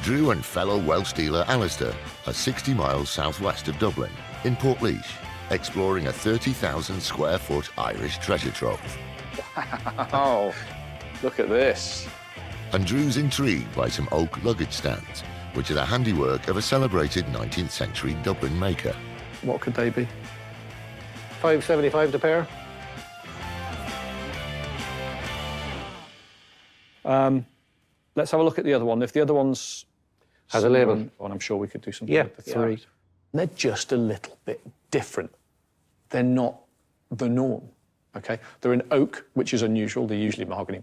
Drew and fellow Welsh dealer Alistair are 60 miles southwest of Dublin, in Portlaoise, exploring a 30,000 square foot Irish treasure trove. Wow, look at this. And Drew's intrigued by some oak luggage stands, which are the handiwork of a celebrated 19th century Dublin maker. What could they be? $5.75 the pair. Let's have a look at the other one. If the other one's has a label, and I'm sure we could do something yeah, with the three. Yeah. They're just a little bit different. They're not the norm, okay? They're in oak, which is unusual. They're usually mahogany.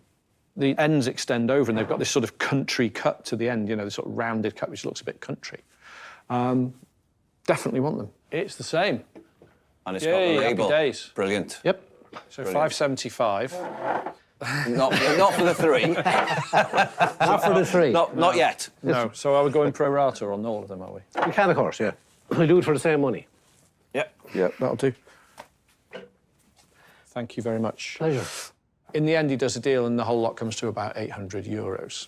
The ends extend over, and they've got this sort of country cut to the end, you know, this sort of rounded cut, which looks a bit country. Definitely want them. It's the same. And it's got the label. Happy days. Brilliant. Yep. So Brilliant. $5.75. Not for the three. Not for the three. Not yet. No. So are we going pro rata on all of them, are we? We can, of course, yeah. We'll do it for the same money. Yep. Yep, that'll do. Thank you very much. Pleasure. In the end, he does a deal and the whole lot comes to about €800.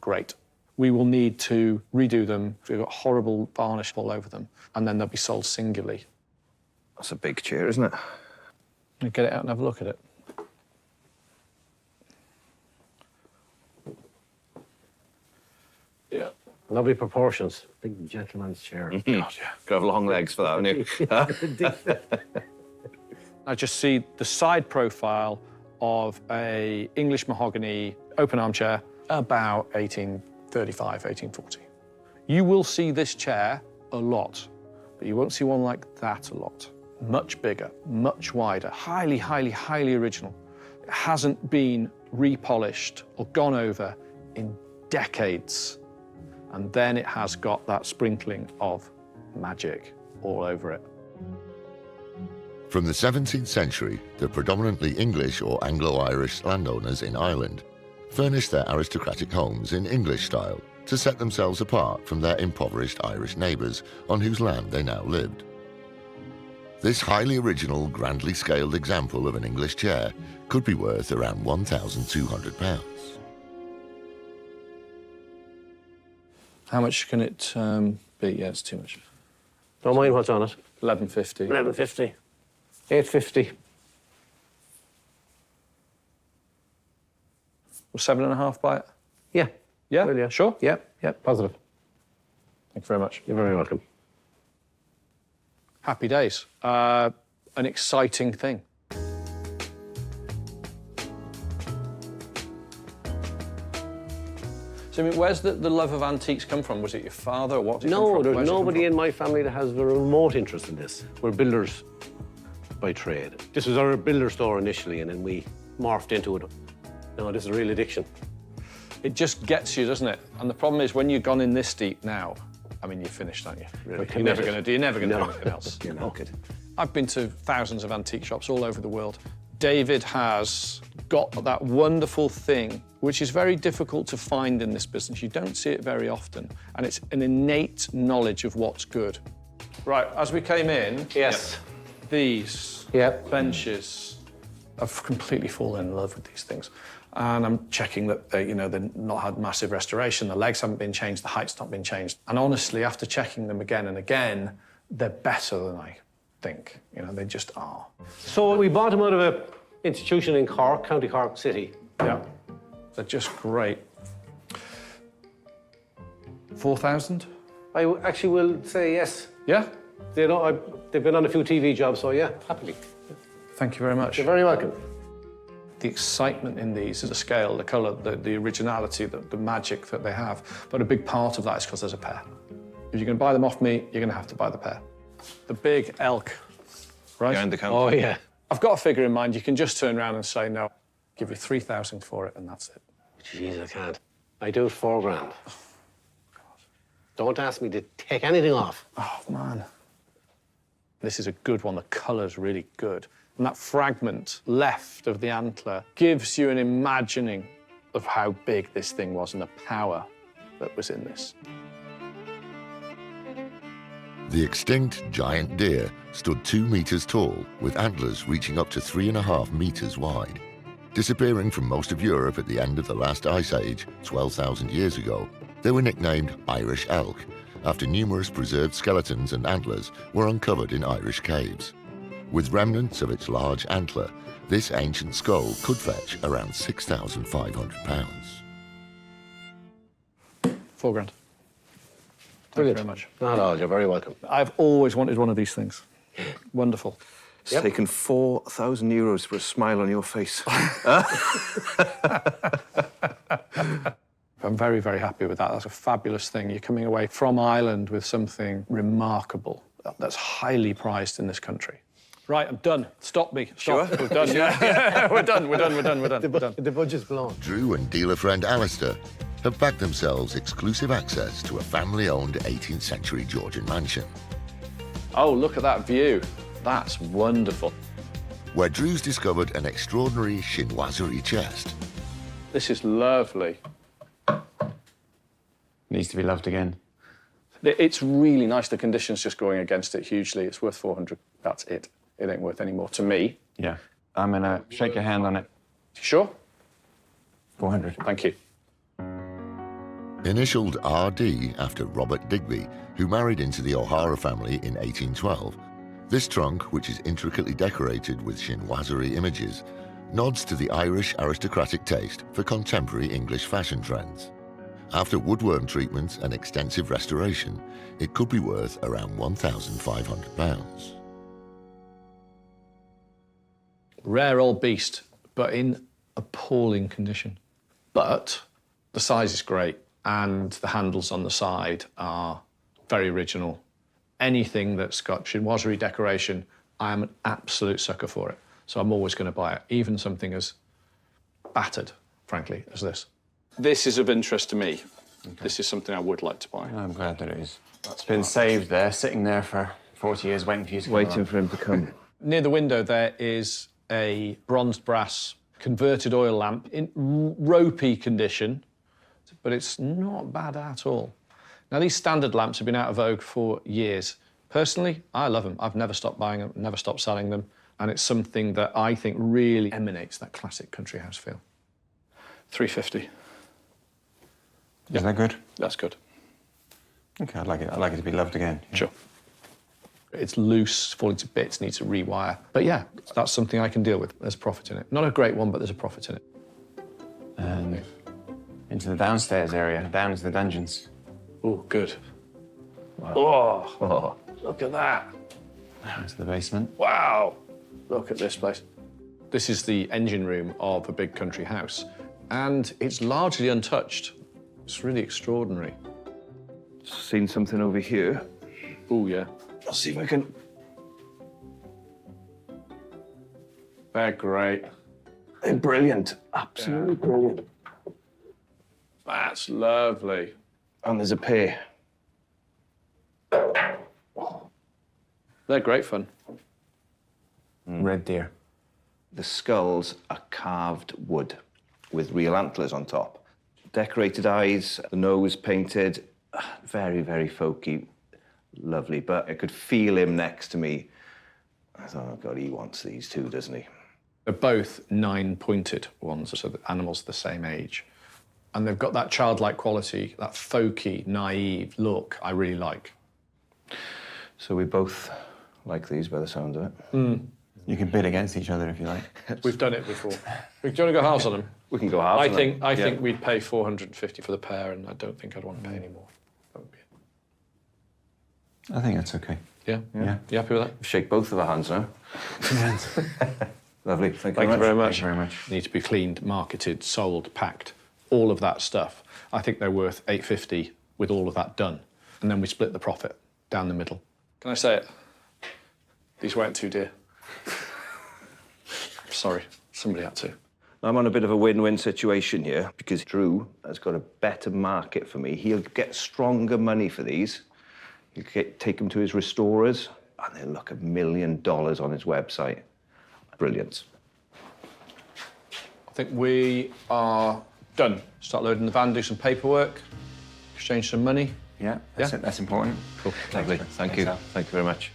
Great. We will need to redo them. We've got horrible varnish all over them, and then they'll be sold singularly. That's a big chair, isn't it? You get it out and have a look at it. Yeah. Lovely proportions. Big gentleman's chair. God, yeah. Could have long legs for that, wouldn't you? I just see the side profile of a English mahogany open armchair, about 1835, 1840. You will see this chair a lot, but you won't see one like that a lot. Much bigger, much wider, highly, highly, highly original. It hasn't been repolished or gone over in decades. And then it has got that sprinkling of magic all over it. From the 17th century, the predominantly English or Anglo-Irish landowners in Ireland furnished their aristocratic homes in English style to set themselves apart from their impoverished Irish neighbours on whose land they now lived. This highly original, grandly scaled example of an English chair could be worth around £1,200. How much can it be? Yeah, it's too much. Don't mind what's on it. $11.50. $11.50. $8.50. Well, 7.5 by it? Yeah. Yeah? Well, yeah. Sure? Yeah, yeah, positive. Thank you very much. You're very welcome. Happy days. An exciting thing. So, I mean, where's the love of antiques come from? Was it your father, or what? No, there's nobody in my family that has a remote interest in this. We're builders by trade. This was our builder store initially, and then we morphed into it. No, this is a real addiction. It just gets you, doesn't it? And the problem is, when you've gone in this deep now, I mean, you're finished, aren't you? Really? You're never going to do anything else. You're not. Okay. I've been to thousands of antique shops all over the world. David has got that wonderful thing, which is very difficult to find in this business. You don't see it very often, and it's an innate knowledge of what's good. Right, as we came in, Yes. these Yep. benches, I've completely fallen in love with these things. And I'm checking that they've not had massive restoration, the legs haven't been changed, the height's not been changed. And honestly, after checking them again and again, they're better than I think. You know, they just are. So we bought them out of an institution in Cork, County Cork City. Yeah, they're just great. 4,000? I actually will say yes. Yeah? They've been on a few TV jobs, so yeah, happily. Thank you very much. You're very welcome. The excitement in these is the scale, the colour, the originality, the magic that they have. But a big part of that is because there's a pair. If you're going to buy them off me, you're going to have to buy the pair. The big elk, right? Behind the counter. Oh, yeah. I've got a figure in mind. You can just turn around and say, no, give you 3,000 for it, and that's it. Jeez, I can't. I do it $4,000. Don't ask me to take anything off. Oh, man. This is a good one. The colour's really good. And that fragment left of the antler gives you an imagining of how big this thing was and the power that was in this. The extinct giant deer stood 2 meters tall, with antlers reaching up to 3.5 meters wide. Disappearing from most of Europe at the end of the last ice age, 12,000 years ago, They were nicknamed Irish elk, after numerous preserved skeletons and antlers were uncovered in Irish caves. With remnants of its large antler, this ancient skull could fetch around £6,500. £4 grand. Thank you very much. Not at all, you're very welcome. I've always wanted one of these things. Wonderful. It's taken €4,000 for a smile on your face. I'm very, very happy with that. That's a fabulous thing. You're coming away from Ireland with something remarkable that's highly prized in this country. Right, I'm done. Stop me. Stop. Sure? We're done. Yeah. We're done. The budget's blown. Drew and dealer friend Alistair have backed themselves exclusive access to a family-owned 18th century Georgian mansion, Oh, look at that view. That's wonderful. where Drew's discovered an extraordinary chinoiserie chest. This is lovely. Needs to be loved again. It's really nice. The condition's just going against it hugely. It's worth 400. That's it. It ain't worth any more to me. Yeah. I'm gonna shake your hand on it. Sure? 400. Thank you. Initialed RD after Robert Digby, who married into the O'Hara family in 1812, this trunk, which is intricately decorated with chinoiserie images, nods to the Irish aristocratic taste for contemporary English fashion trends. After woodworm treatment and extensive restoration, it could be worth around £1,500. Rare old beast, but in appalling condition. But the size is great, and the handles on the side are very original. Anything that's got chinoiserie decoration, I am an absolute sucker for it. So I'm always going to buy it, even something as battered, frankly, as this. This is of interest to me. Okay. This is something I would like to buy. I'm glad that it is. It's been saved there, sitting there for 40 years, waiting for you to come Waiting along. for him to come. Near the window there is a bronzed brass converted oil lamp in ropey condition, but it's not bad at all. Now, these standard lamps have been out of vogue for years. Personally, I love them. I've never stopped buying them, never stopped selling them, and it's something that I think really emanates that classic country house feel. 350. Is that good? That's good. Okay, I'd like it. I'd like it to be loved again. Sure. It's loose, falling to bits, needs a rewire. But yeah, that's something I can deal with. There's profit in it. Not a great one, but there's a profit in it. And into the downstairs area, down into the dungeons. Oh, good. Wow. Oh, look at that. Into the basement. Wow. Look at this place. This is the engine room of a big country house, and it's largely untouched. It's really extraordinary. Seen something over here. Oh, yeah. I'll see if I can. They're great. They're brilliant. Absolutely brilliant. That's lovely. And there's a pair. They're great fun. Red deer. The skulls are carved wood with real antlers on top. Decorated eyes, the nose painted. Very, very folky. Lovely. But I could feel him next to me. I thought, oh, God, he wants these too, doesn't he? They're both 9-pointed ones, so the animals are the same age. And they've got that childlike quality, that folky, naive look I really like. So we both like these by the sound of it. You can bid against each other if you like. We've done it before. Do you want to go halves on them? We can go half. I think we'd pay 450 for the pair, and I don't think I'd want to pay any more. That would be it. I think that's okay. Yeah? Yeah. You happy with that? Shake both of our hands now. Lovely. Thank you Thank you very much. Thank you very much. Need to be cleaned, marketed, sold, packed, all of that stuff. I think they're worth $850 with all of that done. And then we split the profit down the middle. Can I say it? These weren't too dear. Sorry, somebody had to. I'm on a bit of a win-win situation here because Drew has got a better market for me. He'll get stronger money for these. He'll take them to his restorers and they'll look $1 million on his website. Brilliant. I think we are done. Start loading the van, do some paperwork, exchange some money. Yeah, that's it. That's important. Cool. Lovely. Thank you. Al. Thank you very much.